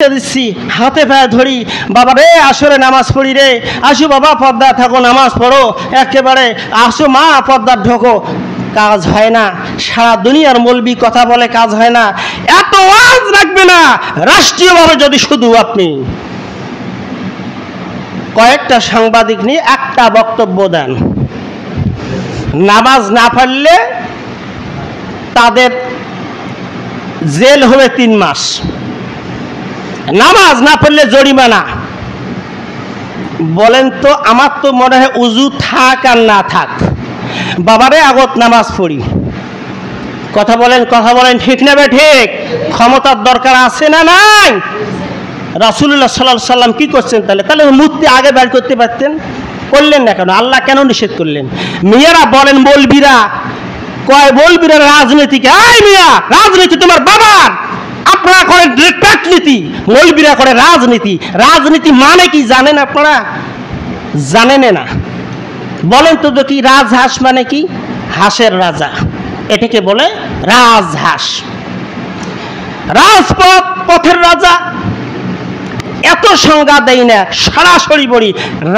শিক্ষা দিচ্ছি, হাতে পায়ে ধরি, বাবা রে আসরে নামাজ পড়ি রে, আসো বাবা পর্দা থাকো, নামাজ পড়ো, একেবারে আসো মা পর্দা ঢোকো, কাজ হয় না। সারা দুনিয়ার মৌলবি কথা বলে, কাজ হয় না। এত ওয়াজ রাখবে না, রাষ্ট্রীয়ভাবে যদি শুধু আপনি কয়েকটা সাংবাদিক নিয়ে একটা বক্তব্য দেন, নামাজ না পড়লে তাদের জেল হবে 3 মাস, নামাজ না পড়লে জরিমানা। বলেন তো, আমার তো মনে হয় উজু থাক আর না থাক, বাবারে আগত নামাজ পড়ি। কথা বলেন, ঠিক না বে ঠিক? ক্ষমতার দরকার আছে না নাই? রাসূলুল্লাহ সাল্লাল্লাহু আলাইহি সাল্লাম কি করছেন? তাহলে মূর্তি আগে বের করতে পারতেন, করলেন না কেন? আল্লাহ কেন নিষেধ করলেন? মেয়েরা বলেন, মৌলবীরা কয়, মৌলবীরা রাজনীতিকে, এই মিয়া রাজনীতি তোমার বাবার, আপনারা করেন রাজনীতি, মৌলবীরা করে রাজনীতি। রাজনীতি মানে কি জানেন আপনারা? জানেন না? বলেন তো দেখি, রাজহাঁস মানে কি? হাঁসের রাজা, এটাকে বলে রাজহাঁস। রাজপথ, পথের রাজা, এত সংজ্ঞা দেই না, সরাসরি বলি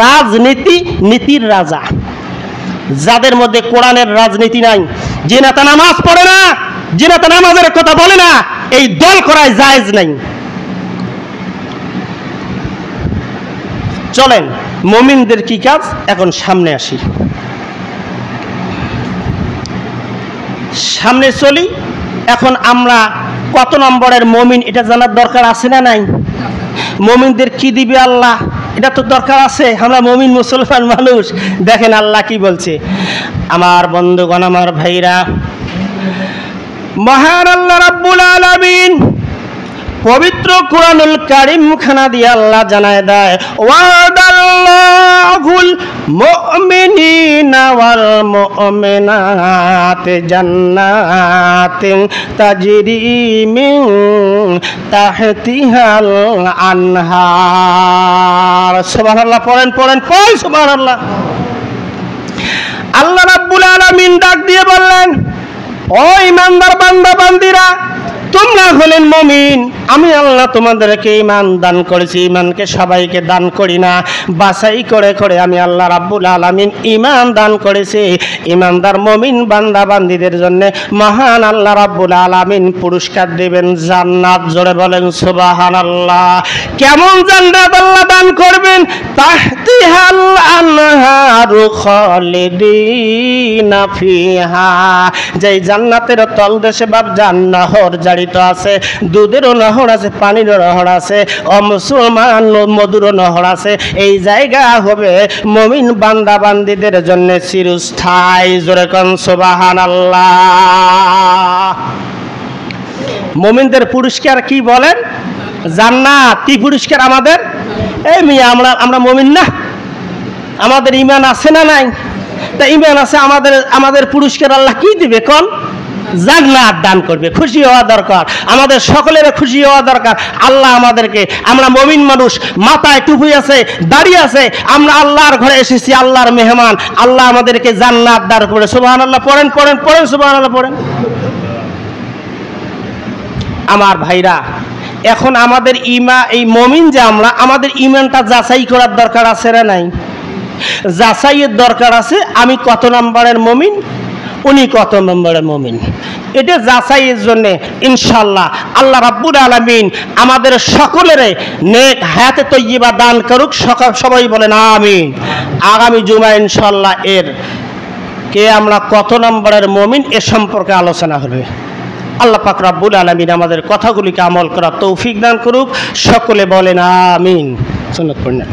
রাজনীতি, নীতির রাজা। যাদের মধ্যে কোরআনের রাজনীতি নাই, যে নেতা নামাজ পড়ে না, যে নেতা নামাজের কথা বলে না, এই দল করায় জায়েজ নাই। চলেন মুমিনদের কি কাজ এখন সামনে আসি, সামনে চলি। এখন আমরা কত নম্বরের মুমিন এটা জানার দরকার আছে না নাই? মুমিনদের কি দিবে আল্লাহ, এটা তো দরকার আছে। আমরা মুমিন মুসলমান মানুষ, দেখেন আল্লাহ কি বলছে। আমার বন্ধুগণ, আমার ভাইরা, মহান আল্লাহ রাব্বুল আলামিন পবিত্র কুরআনুল কারীম খানা দিয়ে আল্লাহ জানায় দেয়, ওয়াদাল্লাহুল মুমিনিনা ওয়াল মুমিনাত জান্নাতিন তাজরি মিন তাহতিহাল আনহার। সুবহানাল্লাহ, পড়েন সুবহানাল্লাহ। আল্লাহ রাব্বুল আলামিন ডাক দিয়ে বললেন, ও ঈমানদার বান্দা বান্দিরা, তোমরা হলেন মুমিন, আমি আল্লাহ তোমাদেরকে ঈমান দান করেছি। ঈমানকে সবাইকে দান করি না, বাছাই করে করে আমি আল্লাহ রাব্বুল আলামিন ঈমান দান করেছি। ঈমানদার মুমিন বান্দা বান্দীদের জন্য মহান আল্লাহ রাব্বুল আলামিন পুরস্কার দেবেন জান্নাত। জোরে বলেন সুবহানাল্লাহ। কেমন জান্নাত আল্লাহ দান করবেন? তাহতিহাল আনহারু খালিদিনা ফিহা, যেই জান্নাতের তলদেশে বাপ জান্নাহর জারিত আছে, দুধেরও নহর আছে, পানিরও নহর আছে, মুসলমান মধুরও নহর আছে। এই জায়গা হবে মুমিন বান্দা বান্দীদের জন্য চিরস্থায়ী। জোরে কোন সুবহানাল্লাহ। মুমিনদের পুরস্কার কি বলেন? জান্নাত। কি পুরস্কার আমাদের? এই মিয়া আমরা মুমিন না? আমাদের ঈমান আছে না নাই? তা ঈমান আছে, আমাদের পুরস্কার আল্লাহ কি দিবে কোন? জান্নাত দান করবে। খুশি হওয়া দরকার, আমাদের সকলের খুশি হওয়া দরকার। আল্লাহ আমাদেরকে, আমরা মুমিন মানুষ, মাথায় টুপি আছে, দাড়ি আছে, আমরা আল্লাহর ঘরে এসেছি, আল্লাহর মেহমান। আল্লাহ আমাদেরকে জান্নাত দান করে। সুবহানাল্লাহ, পড়েন সুবহানাল্লাহ, পড়েন। আমার ভাইরা, এখন আমাদের এই মুমিন যে আমরা, আমাদের ঈমানটা যাচাই করার দরকার আছে না নাই? যাচাইয়ের দরকার আছে। আমি কত নম্বরের মুমিন, উনি কত নম্বরের মুমিন, এটা যাচাইয়ের জন্য ইনশাআল্লাহ আল্লাহ রাব্বুল আলামিন আমাদের সকলের নেক হায়াতে তয়্যিবা দান করুক। সবাই বলেন আমিন। আগামী জুমা ইনশাআল্লাহ আমরা কত নম্বরের মুমিন এ সম্পর্কে আলোচনা হবে। আল্লাহ পাক রাব্বুল আলামিন আমাদের কথাগুলিকে আমল করার তৌফিক দান করুক। সকলে বলেন আমিন। সুন্নাত পড়েন।